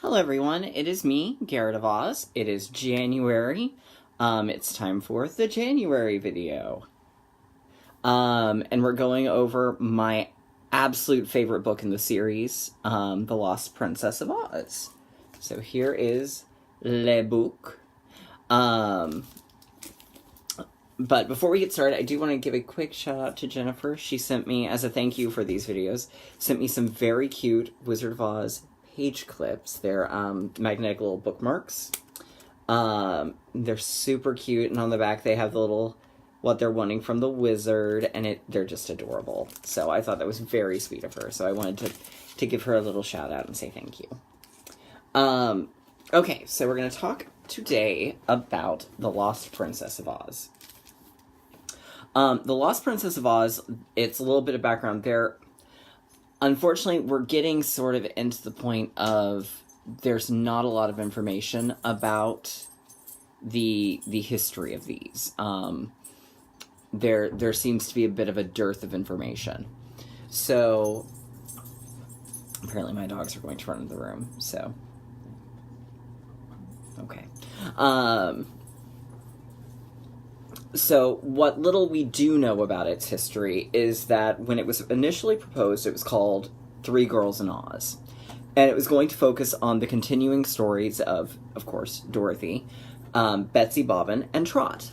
Hello everyone, it is me, Garrett of Oz. It is January. It's time for the January video. And we're going over my absolute favorite book in the series, The Lost Princess of Oz. So here is le book. But before we get started, I do want to give a quick shout out to Jennifer. She sent me, as a thank you for these videos, sent me some very cute Wizard of Oz page clips. They're magnetic little bookmarks. They're super cute, and on the back they have the little, what they're wanting from the wizard, and they're just adorable. So I thought that was very sweet of her, so I wanted to give her a little shout out and say thank you. Okay, so we're going to talk today about The Lost Princess of Oz. The Lost Princess of Oz, it's a little bit of background there. Unfortunately, we're getting sort of into the point of there's not a lot of information about the history of these. There seems to be a bit of a dearth of information. So, apparently my dogs are going to run into the room, so. Okay. So, what little we do know about its history is that when it was initially proposed, it was called Three Girls in Oz. And it was going to focus on the continuing stories of course, Dorothy, Betsy Bobbin, and Trot.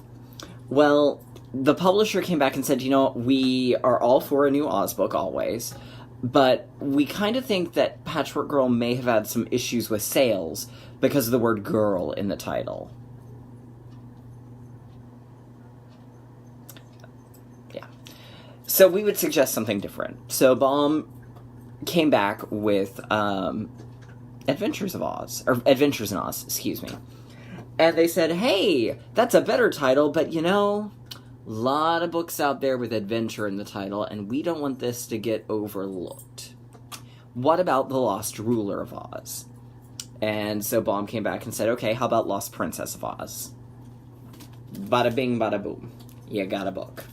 Well, the publisher came back and said, you know, we are all for a new Oz book, always, but we kind of think that Patchwork Girl may have had some issues with sales because of the word girl in the title. So we would suggest something different. So Baum came back with Adventures in Oz, excuse me. And they said, hey, that's a better title, but you know, a lot of books out there with adventure in the title, and we don't want this to get overlooked. What about The Lost Ruler of Oz? And so Baum came back and said, okay, how about Lost Princess of Oz? Bada bing, bada boom. You got a book.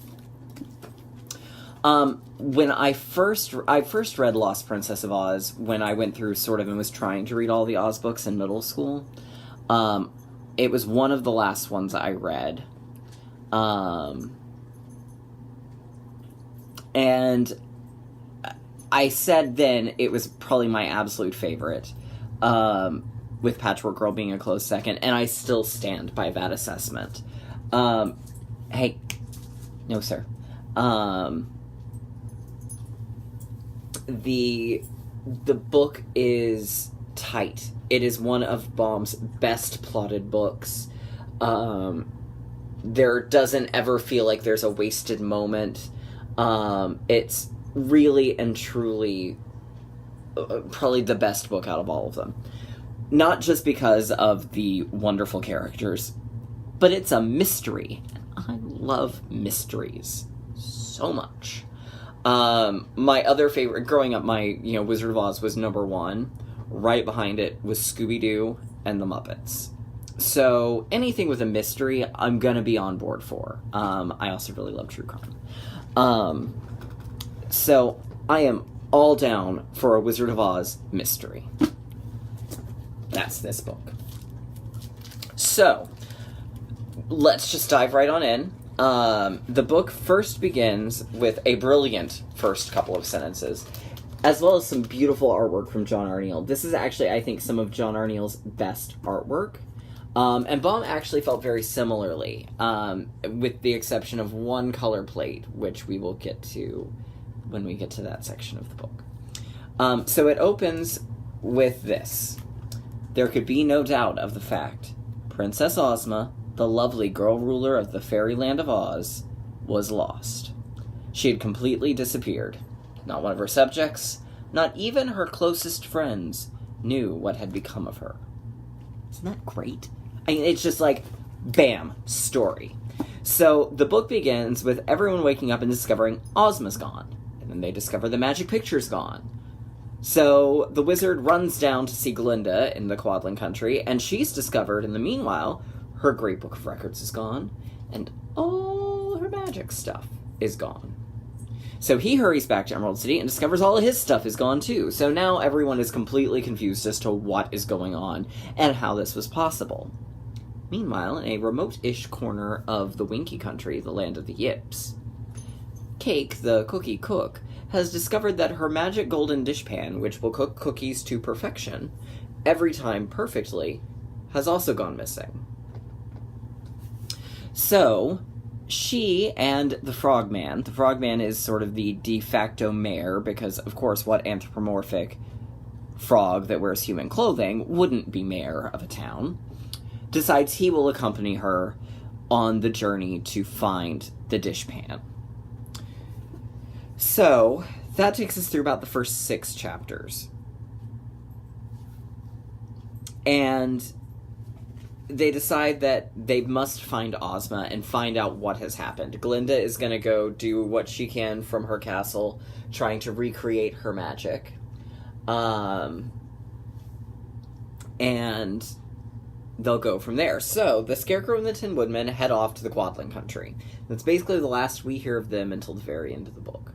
When I first read Lost Princess of Oz, when I went through sort of and was trying to read all the Oz books in middle school, it was one of the last ones I read. And I said then it was probably my absolute favorite, with Patchwork Girl being a close second, and I still stand by that assessment. Hey, no sir. The book is tight. It is one of Baum's best plotted books. There doesn't ever feel like there's a wasted moment. It's really and truly probably the best book out of all of them. Not just because of the wonderful characters, but it's a mystery. I love mysteries so much. My other favorite, growing up, my, Wizard of Oz was number one. Right behind it was Scooby-Doo and the Muppets. So, anything with a mystery, I'm gonna be on board for. I also really love true crime. So, I am all down for a Wizard of Oz mystery. That's this book. So, let's just dive right on in. The book first begins with a brilliant first couple of sentences, as well as some beautiful artwork from John Arneal. This is actually, I think, some of John Arneal's best artwork. And Baum actually felt very similarly, with the exception of one color plate, which we will get to when we get to that section of the book. So it opens with this. There could be no doubt of the fact Princess Ozma, the lovely girl ruler of the fairyland of Oz, was lost. She had completely disappeared. Not one of her subjects, not even her closest friends, knew what had become of her. Isn't that great? I mean, it's just like, bam, story. So, the book begins with everyone waking up and discovering Ozma's gone. And then they discover the magic picture's gone. So, the wizard runs down to see Glinda in the Quadling country, and she's discovered, in the meanwhile, her great book of records is gone, and all her magic stuff is gone. So he hurries back to Emerald City and discovers all of his stuff is gone too. So now everyone is completely confused as to what is going on and how this was possible. Meanwhile, in a remote-ish corner of the Winky Country, the land of the Yips, Cake, the cookie cook, has discovered that her magic golden dishpan, which will cook cookies to perfection, every time perfectly, has also gone missing. So, she and the Frogman is sort of the de facto mayor, because, of course, what anthropomorphic frog that wears human clothing wouldn't be mayor of a town, decides he will accompany her on the journey to find the dishpan. So, that takes us through about the first 6 chapters. And they decide that they must find Ozma and find out what has happened. Glinda is going to go do what she can from her castle, trying to recreate her magic. And they'll go from there. So, the Scarecrow and the Tin Woodman head off to the Quadling Country. That's basically the last we hear of them until the very end of the book.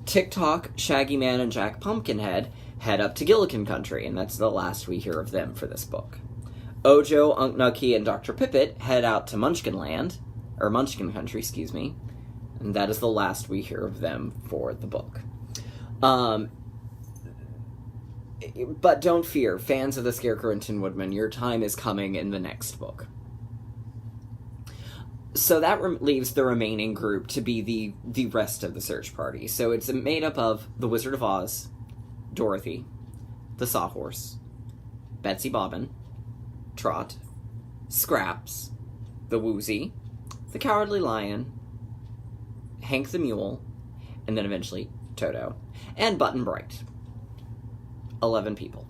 TikTok, Shaggy Man, and Jack Pumpkinhead head up to Gillikin Country, and that's the last we hear of them for this book. Ojo, Unc Nucky, and Dr. Pippet head out to Munchkin Country, and that is the last we hear of them for the book. But don't fear, fans of the Scarecrow and Tin Woodman, your time is coming in the next book. So that leaves the remaining group to be the rest of the search party. So it's made up of the Wizard of Oz, Dorothy, the Sawhorse, Betsy Bobbin, Trot, Scraps, the Woozy, the Cowardly Lion, Hank the Mule, and then eventually Toto, and Button Bright. 11 people.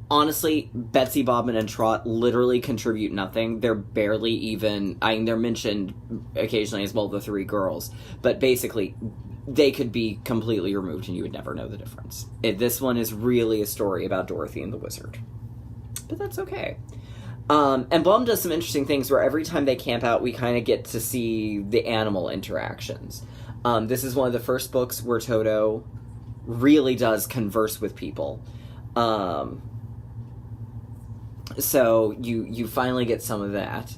Honestly, Betsy, Bobbin, and Trot literally contribute nothing. They're barely even... they're mentioned occasionally as, well, the 3 girls. But basically, they could be completely removed and you would never know the difference. This one is really a story about Dorothy and the Wizard. But that's okay. And Blum does some interesting things where every time they camp out, we kind of get to see the animal interactions. This is one of the first books where Toto really does converse with people. So you finally get some of that.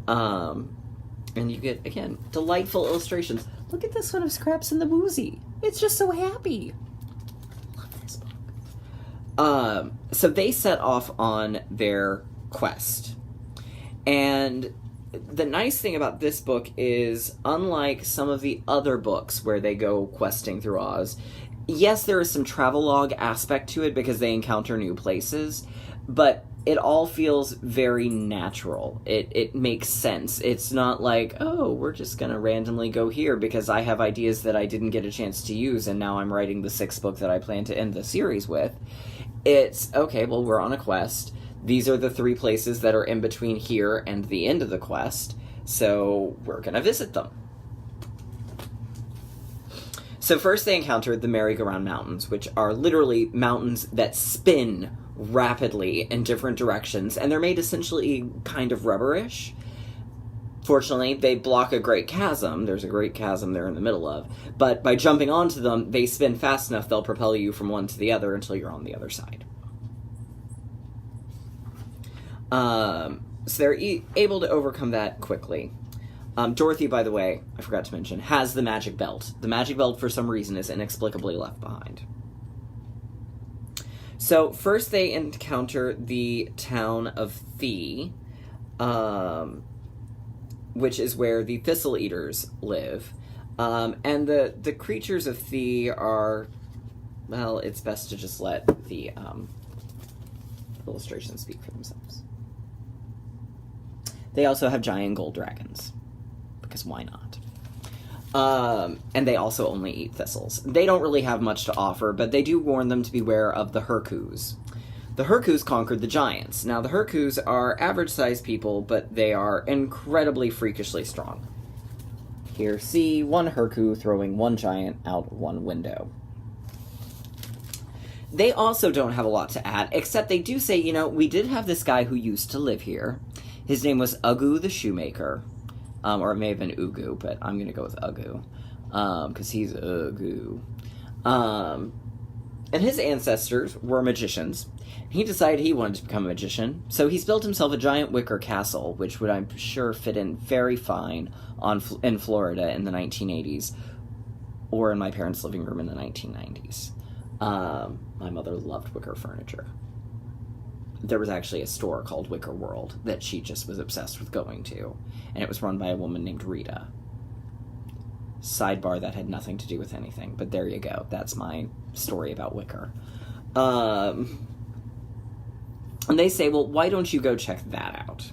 And you get, again, delightful illustrations. Look at this one of Scraps and the Woozy. It's just so happy. Love this book. So they set off on their quest. And the nice thing about this book is, unlike some of the other books where they go questing through Oz, yes, there is some travelogue aspect to it because they encounter new places, but it all feels very natural. It makes sense. It's not like, oh, we're just going to randomly go here because I have ideas that I didn't get a chance to use and now I'm writing the 6th book that I plan to end the series with. It's, okay, well, we're on a quest. These are the 3 places that are in between here and the end of the quest, so we're going to visit them. So first they encountered the Merry-Go-Round Mountains, which are literally mountains that spin rapidly in different directions, and they're made essentially kind of rubberish. Fortunately, they block a great chasm. There's a great chasm they're in the middle of. But by jumping onto them, they spin fast enough they'll propel you from one to the other until you're on the other side. So they're able to overcome that quickly. Dorothy, by the way, I forgot to mention, has the magic belt. The magic belt, for some reason, is inexplicably left behind. So, first they encounter the town of Thee, which is where the Thistle Eaters live. And the creatures of Thee are, well, it's best to just let the illustrations speak for themselves. They also have giant gold dragons, because why not? And they also only eat thistles. They don't really have much to offer, but they do warn them to beware of the Herkus. The Herkus conquered the giants. Now, the Herkus are average-sized people, but they are incredibly freakishly strong. Here, see one Herku throwing one giant out one window. They also don't have a lot to add, except they do say, we did have this guy who used to live here. His name was Ugu the Shoemaker. or it may have been Ugu, but I'm gonna go with Ugu, because he's Ugu. And his ancestors were magicians. He decided he wanted to become a magician, so he's built himself a giant wicker castle, which would, I'm sure, fit in very fine in Florida in the 1980s, or in my parents' living room in the 1990s. My mother loved wicker furniture. There was actually a store called Wicker World that she just was obsessed with going to, and it was run by a woman named Rita. Sidebar, that had nothing to do with anything, but there you go. That's my story about wicker. And they say, well, why don't you go check that out?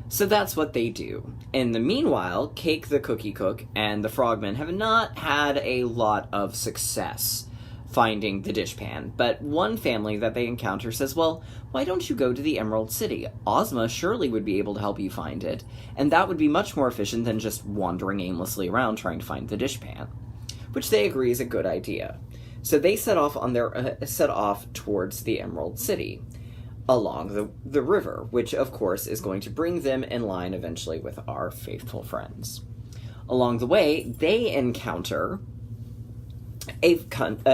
So that's what they do. In the meanwhile, Cake the Cookie Cook and the Frogman have not had a lot of success finding the dishpan, but one family that they encounter says, well, why don't you go to the Emerald City? Ozma surely would be able to help you find it, and that would be much more efficient than just wandering aimlessly around trying to find the dishpan, which they agree is a good idea. So they set off towards the Emerald City along the river, which of course is going to bring them in line eventually with our faithful friends. Along the way, they encounter a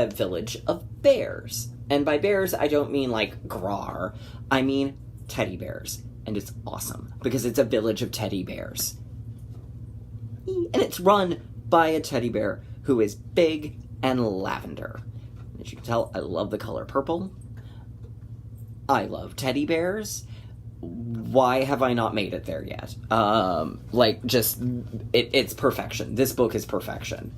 village of bears. And by bears, I don't mean like Grar. I mean teddy bears. And it's awesome, because it's a village of teddy bears. And it's run by a teddy bear who is big and lavender. As you can tell, I love the color purple. I love teddy bears. Why have I not made it there yet? It's perfection. This book is perfection.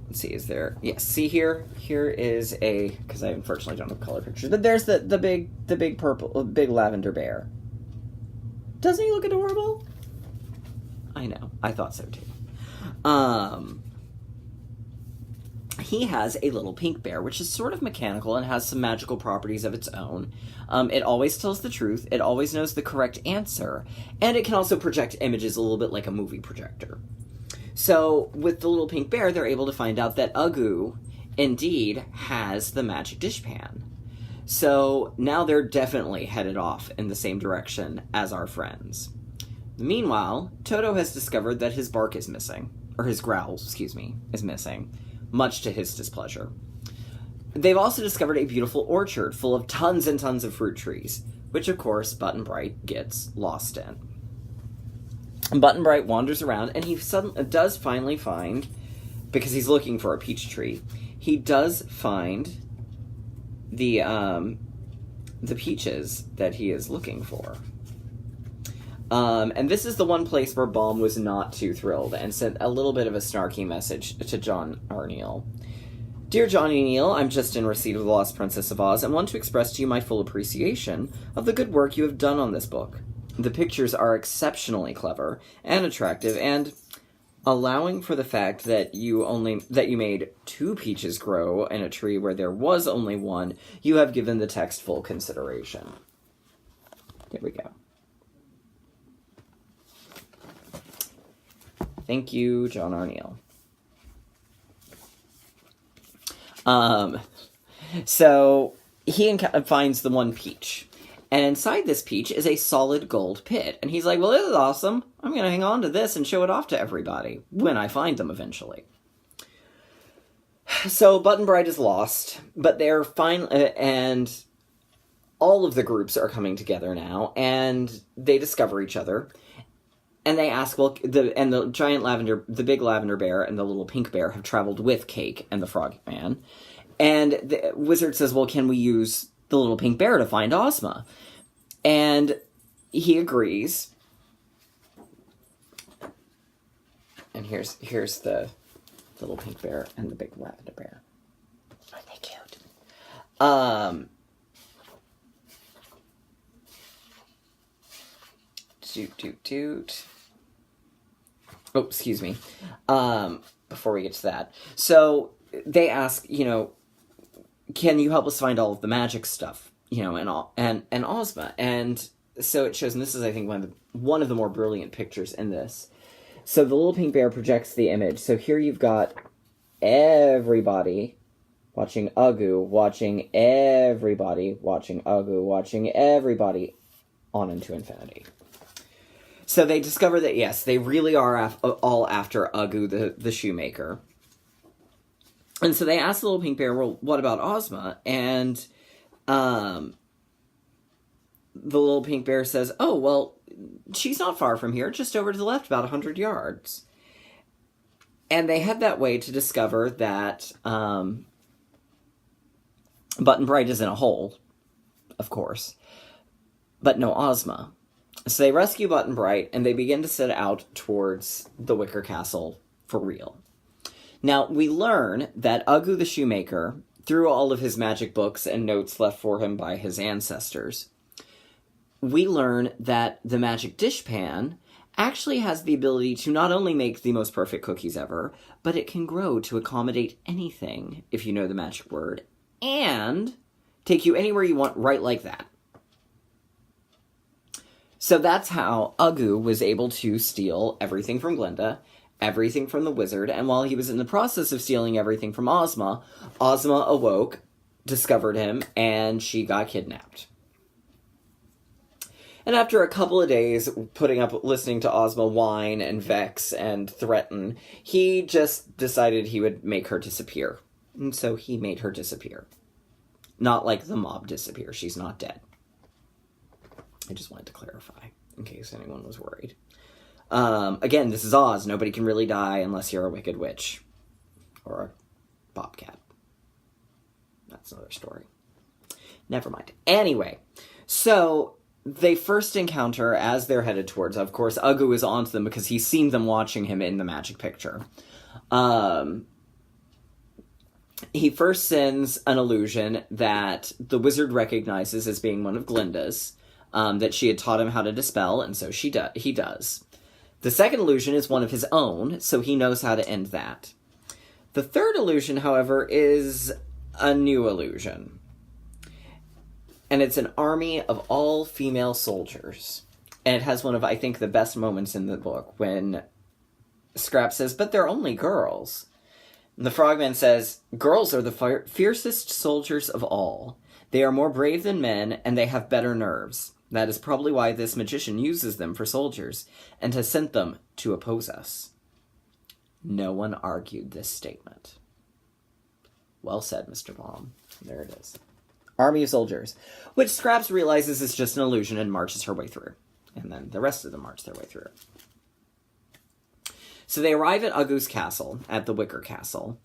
Let's see, is there... Yes, see here? Here is a... Because I unfortunately don't have color pictures. But there's the big purple... big lavender bear. Doesn't he look adorable? I know. I thought so, too. He has a little pink bear, which is sort of mechanical and has some magical properties of its own. It always tells the truth. It always knows the correct answer. And it can also project images a little bit like a movie projector. So, with the little pink bear, they're able to find out that Ugu, indeed, has the magic dishpan. So, now they're definitely headed off in the same direction as our friends. Meanwhile, Toto has discovered that his bark is missing. Or his growl, is missing. Much to his displeasure. They've also discovered a beautiful orchard full of tons and tons of fruit trees, which, of course, Button Bright gets lost in. Button Bright wanders around, and he does finally find, because he's looking for a peach tree, he does find the peaches that he is looking for. And this is the one place where Baum was not too thrilled and sent a little bit of a snarky message to John R. Neal. Dear Johnny Neal, I'm just in receipt of The Lost Princess of Oz and want to express to you my full appreciation of the good work you have done on this book. The pictures are exceptionally clever and attractive, and allowing for the fact that you made 2 peaches grow in a tree where there was only one, you have given the text full consideration. Here we go. Thank you, John R. Neal. So he finds the one peach. And inside this peach is a solid gold pit. And he's like, well, this is awesome. I'm going to hang on to this and show it off to everybody when I find them eventually. So Button Bright is lost, but they're fine, and all of the groups are coming together now, and they discover each other. And they ask, well, the big lavender bear and the little pink bear have traveled with Cake and the Frogman. And the wizard says, well, can we use the little pink bear to find Ozma? And he agrees. And here's the little pink bear and the big lavender bear. Aren't they cute? Toot. Oh, excuse me. Before we get to that. So they ask, can you help us find all of the magic stuff, and Ozma? And so it shows, and this is, I think, one of the more brilliant pictures in this. So the little pink bear projects the image. So here you've got everybody watching Ugu, watching everybody, watching Ugu, watching everybody, on into infinity. So they discover that, yes, they really are all after Ugu, the shoemaker. And so they ask the little pink bear, well, what about Ozma? And the little pink bear says, oh, well, she's not far from here, just over to the left, about 100 yards. And they head that way to discover that Button Bright is in a hole, of course, but no Ozma. So they rescue Button Bright, and they begin to set out towards the Wicker Castle for real. Now, we learn that Ugu the Shoemaker, through all of his magic books and notes left for him by his ancestors, we learn that the magic dishpan actually has the ability to not only make the most perfect cookies ever, but it can grow to accommodate anything, if you know the magic word, and take you anywhere you want right like that. So that's how Ugu was able to steal everything from Glinda, everything from the wizard, and while he was in the process of stealing everything from Ozma, Ozma awoke, discovered him, and she got kidnapped. And after a couple of days listening to Ozma whine and vex and threaten, he just decided he would make her disappear. And so he made her disappear. Not like the mob disappear. She's not dead. I just wanted to clarify, in case anyone was worried. Again, this is Oz. Nobody can really die unless you're a wicked witch. Or a bobcat. That's another story. Never mind. Anyway, so they first encounter, as they're headed towards, of course, Ugu is onto them because he's seen them watching him in the magic picture. He first sends an illusion that the wizard recognizes as being one of Glinda's, that she had taught him how to dispel, and so he does. The second illusion is one of his own, so he knows how to end that. The third illusion, however, is a new illusion. And it's an army of all female soldiers. And it has one of, I think, the best moments in the book when Scraps says, but they're only girls. And the Frogman says, girls are the fiercest soldiers of all. They are more brave than men, and they have better nerves. That is probably why this magician uses them for soldiers, and has sent them to oppose us. No one argued this statement. Well said, Mr. Baum. There it is. Army of soldiers, which Scraps realizes is just an illusion and marches her way through. And then the rest of them march their way through. So they arrive at Ugu's castle, at the Wicker Castle,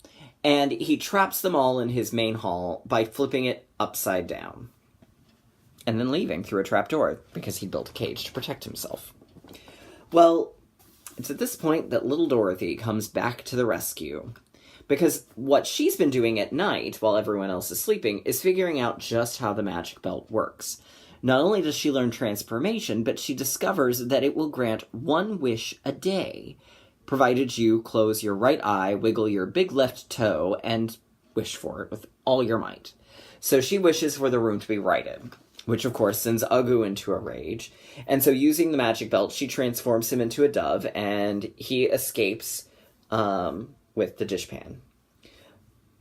and he traps them all in his main hall by flipping it upside down. And then leaving through a trapdoor, because he built a cage to protect himself. Well, it's at this point that little Dorothy comes back to the rescue. Because what she's been doing at night, while everyone else is sleeping, is figuring out just how the magic belt works. Not only does she learn transformation, but she discovers that it will grant one wish a day, provided you close your right eye, wiggle your big left toe, and wish for it with all your might. So she wishes for the room to be righted, which of course sends Ugu into a rage. And so using the magic belt, she transforms him into a dove, and he escapes with the dishpan.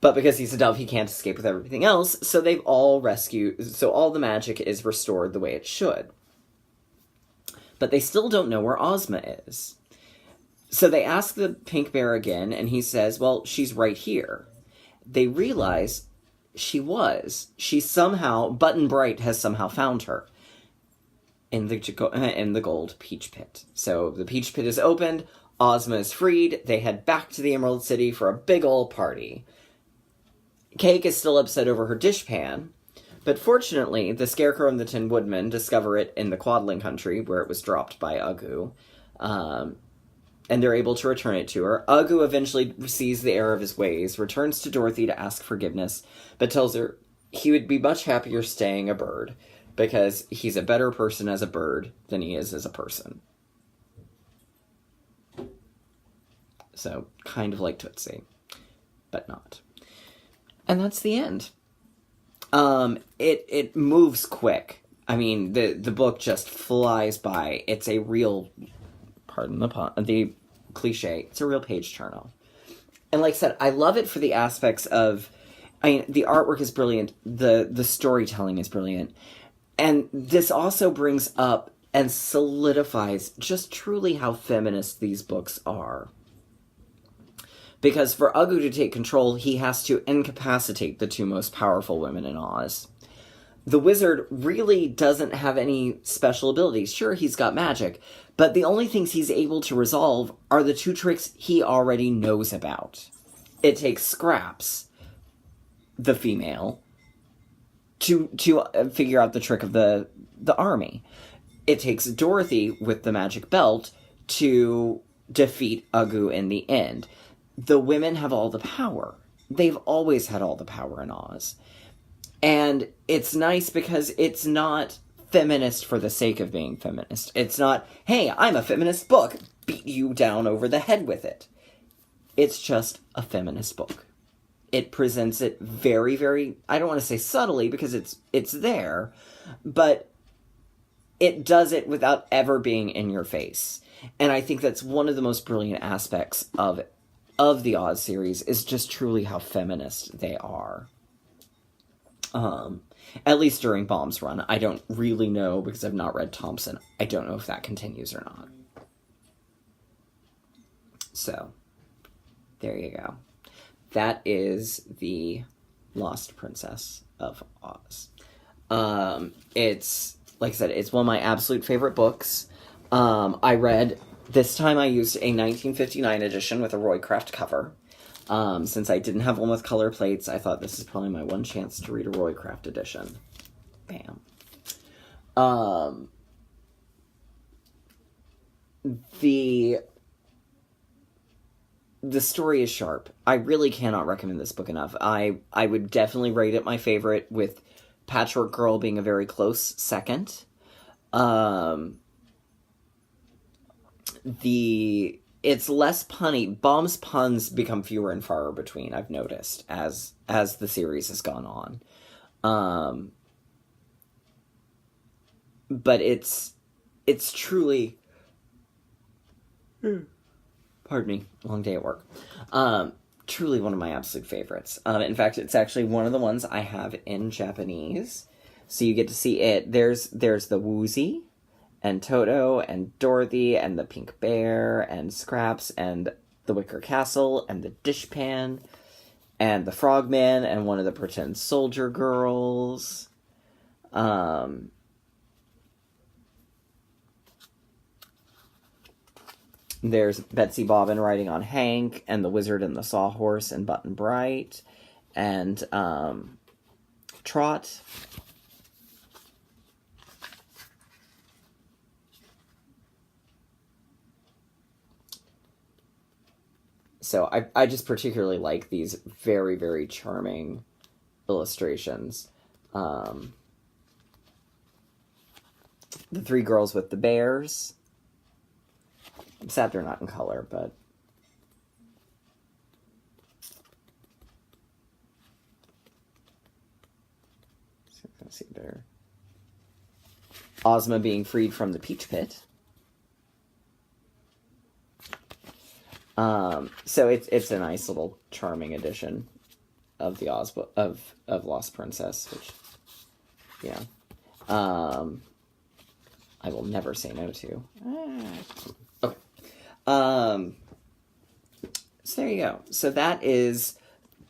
But because he's a dove, he can't escape with everything else, so they've all rescued, so all the magic is restored the way it should. But they still don't know where Ozma is. So they ask the pink bear again, and he says, well, she's right here. They realize she's somehow, Button Bright has somehow found her in the gold peach pit. So the peach pit is opened, Ozma is freed, they head back to the Emerald City for a big ol' party. Cake is still upset over her dishpan, but fortunately, the Scarecrow and the Tin Woodman discover it in the Quadling Country, where it was dropped by Ugu, and they're able to return it to her. Ugu eventually sees the error of his ways, returns to Dorothy to ask forgiveness, but tells her he would be much happier staying a bird, because he's a better person as a bird than he is as a person. So, kind of like Tootsie, but not. And that's the end. It moves quick. I mean, the book just flies by. It's a real, pardon the cliche, it's a real page turner. And like I said, I love it for the aspects of, the artwork is brilliant, the storytelling is brilliant, And this also brings up and solidifies just truly how feminist these books are. Because for Ugu to take control, he has to incapacitate the two most powerful women in Oz. The wizard really doesn't have any special abilities. Sure, he's got magic, but the only things he's able to resolve are the two tricks he already knows about. It takes Scraps, the female, to figure out the trick of the army. It takes Dorothy with the magic belt to defeat Ugu in the end. The women have all the power. They've always had all the power in Oz. And it's nice because it's not feminist for the sake of being feminist. It's not, hey, I'm a feminist book, beat you down over the head with it. It's just a feminist book. It presents it very, very, I don't want to say subtly because it's there, but it does it without ever being in your face. And I think that's one of the most brilliant aspects of the Oz series, is just truly how feminist they are. At least during Baum's run. I don't really know because I've not read Thompson. I don't know if that continues or not. So, there you go. That is the Lost Princess of Oz. It's, like I said, it's one of my absolute favorite books. This time I used a 1959 edition with a Roycraft cover. Since I didn't have one with color plates, I thought this is probably my one chance to read a Roycraft edition. Bam. The story is sharp. I really cannot recommend this book enough. I would definitely rate it my favorite, with Patchwork Girl being a very close second. It's less punny. Baum's puns become fewer and far between, I've noticed, as the series has gone on. But it's truly... Pardon me, long day at work. Truly one of my absolute favorites. In fact, it's actually one of the ones I have in Japanese. So you get to see it. There's the Woozy, and Toto, and Dorothy, and the Pink Bear, and Scraps, and the Wicker Castle, and the Dishpan, and the Frogman, and one of the pretend soldier girls. There's Betsy Bobbin riding on Hank, and the Wizard and the Sawhorse, and Button Bright, and Trot. So I just particularly like these very, very charming illustrations. The three girls with the bears. I'm sad they're not in color, but... Let's see there. Ozma being freed from the Peach Pit. So it's a nice little charming edition of the of Lost Princess, which, yeah, I will never say no to. Okay. So there you go. So that is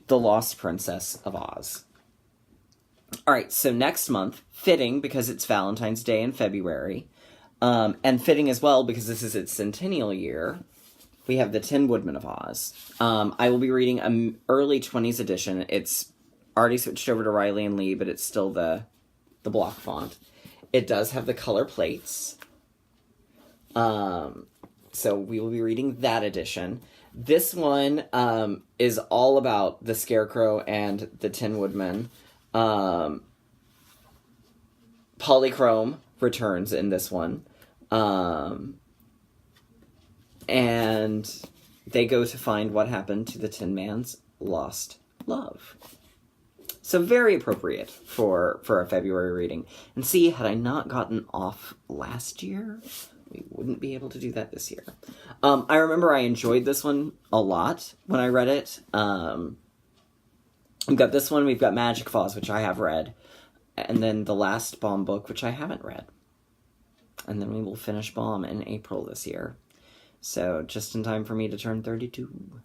the Lost Princess of Oz. All right. So next month, fitting because it's Valentine's Day in February, and fitting as well because this is its centennial year. We have the Tin Woodman of Oz. I will be reading an early 20s edition. It's already switched over to Riley and Lee, but it's still the block font. It does have the color plates. So we will be reading that edition. This one is all about the Scarecrow and the Tin Woodman. Polychrome returns in this one. And they go to find what happened to the Tin Man's lost love. So very appropriate for a February reading. And see, had I not gotten off last year, we wouldn't be able to do that this year. I remember I enjoyed this one a lot when I read it. We've got this one, we've got Magic Falls, which I have read. and then the last Baum book, which I haven't read. And then we will finish Baum in April this year. So, just in time for me to turn 32.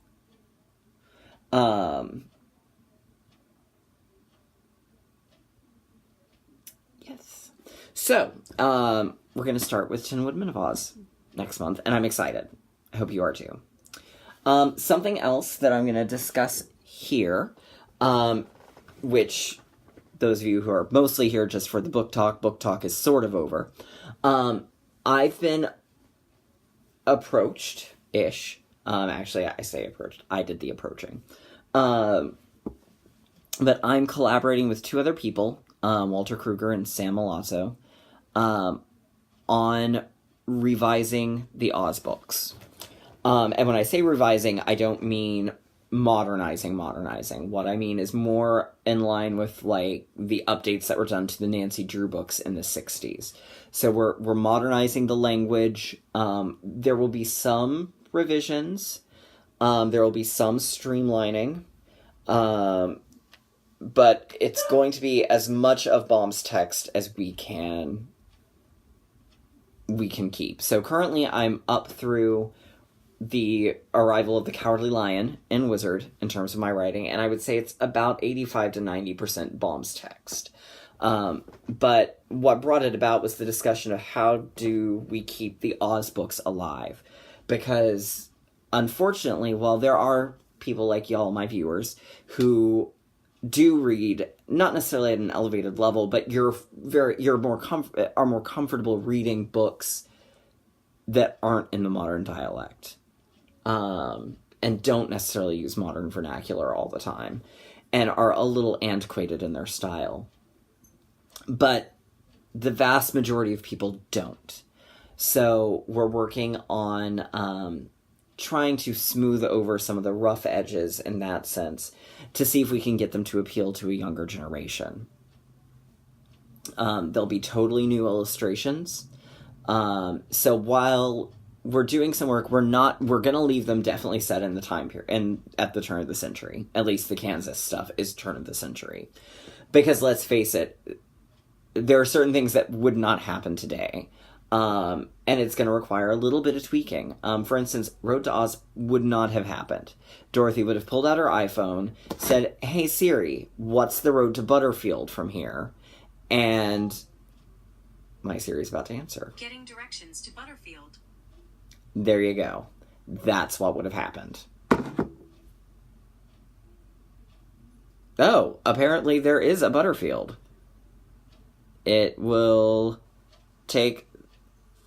Yes. So, we're going to start with Tin Woodman of Oz next month, and I'm excited. I hope you are too. Something else that I'm going to discuss here, which those of you who are mostly here just for the book talk is sort of over. I've been approached-ish. Actually, I say approached. I did the approaching. But I'm collaborating with 2 other people, Walter Kruger and Sam Milazzo, on revising the Oz books. And when I say revising, I don't mean modernizing. What I mean is more in line with, like, the updates that were done to the Nancy Drew books in the 60s. So we're modernizing the language. There will be some revisions. There will be some streamlining. But it's going to be as much of Baum's text as we can keep. So currently I'm up through the arrival of the Cowardly Lion and Wizard in terms of my writing, and I would say it's about 85 to 90% Baum's text. But what brought it about was the discussion of how do we keep the Oz books alive? Because, unfortunately, while there are people like y'all, my viewers, who do read, not necessarily at an elevated level, but are more comfortable reading books that aren't in the modern dialect, and don't necessarily use modern vernacular all the time, and are a little antiquated in their style. But the vast majority of people don't. So we're working on trying to smooth over some of the rough edges in that sense to see if we can get them to appeal to a younger generation. There'll be totally new illustrations. So while we're doing some work, we're going to leave them definitely set in the time period and at the turn of the century. At least the Kansas stuff is turn of the century. Because let's face it, there are certain things that would not happen today. And it's going to require a little bit of tweaking. For instance, Road to Oz would not have happened. Dorothy would have pulled out her iPhone, said, "Hey Siri, what's the road to Butterfield from here?" And my Siri's about to answer. Getting directions to Butterfield. There you go. That's what would have happened. Oh, apparently there is a Butterfield. It will take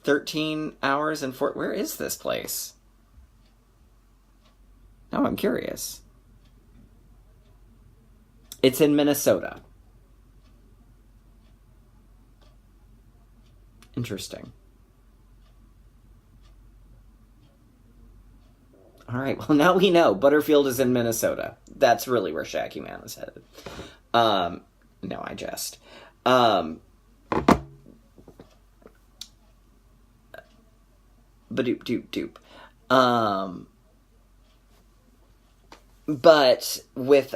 13 hours and 4... Where is this place? Now I'm curious. It's in Minnesota. Interesting. All right, well, now we know. Butterfield is in Minnesota. That's really where Shaggy Man is headed. No, I jest. Ba-doop-doop-doop. But with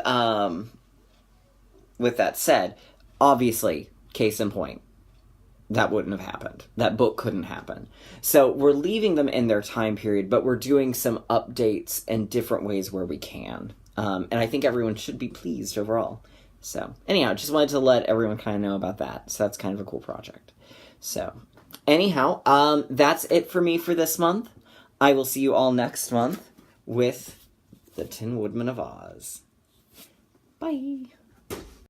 that said, obviously, case in point, that wouldn't have happened. That book couldn't happen. So we're leaving them in their time period, but we're doing some updates in different ways where we can. And I think everyone should be pleased overall. So anyhow, just wanted to let everyone kind of know about that. So that's kind of a cool project. So anyhow, that's it for me for this month. I will see you all next month with the Tin Woodman of Oz. Bye.